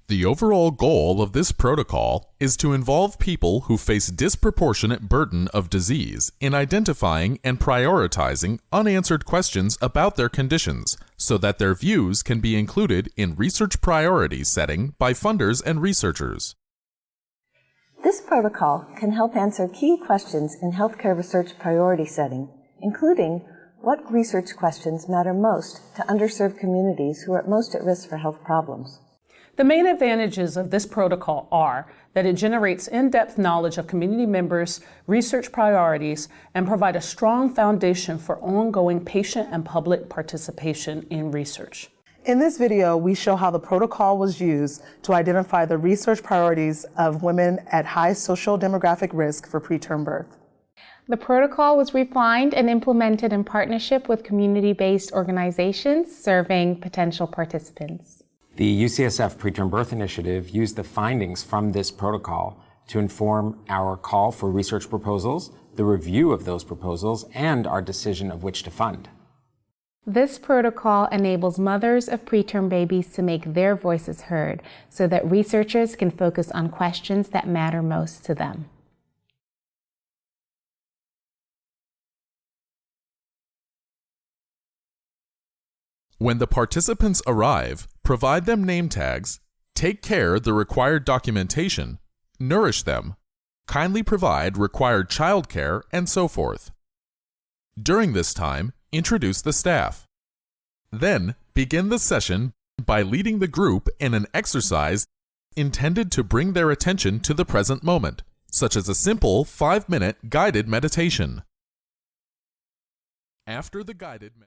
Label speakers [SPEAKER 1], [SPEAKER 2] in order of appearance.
[SPEAKER 1] The overall goal of this protocol is to involve people who face disproportionate burden of disease in identifying and prioritizing unanswered questions about their conditions so that their views can be included in research priorities setting by funders and researchers.
[SPEAKER 2] This protocol can help answer key questions in healthcare research priority setting, including what research questions matter most to underserved communities who are most at risk for health problems.
[SPEAKER 3] The main advantages of this protocol are that it generates in-depth knowledge of community members' research priorities and provide a strong foundation for ongoing patient and public participation in research.
[SPEAKER 4] In this video, we show how the protocol was used to identify the research priorities of women at high social demographic risk for preterm birth.
[SPEAKER 5] The protocol was refined and implemented in partnership with community-based organizations serving potential participants.
[SPEAKER 6] The UCSF Preterm Birth Initiative used the findings from this protocol to inform our call for research proposals, the review of those proposals, and our decision of which to fund.
[SPEAKER 5] This protocol enables mothers of preterm babies to make their voices heard so that researchers can focus on questions that matter most to them.
[SPEAKER 1] When the participants arrive, provide them name tags, take care the required documentation, nourish them, kindly provide required childcare, and so forth. During this time, introduce the staff. Then, begin the session by leading the group in an exercise intended to bring their attention to the present moment, such as a simple 5-minute guided meditation. After the guided meditation,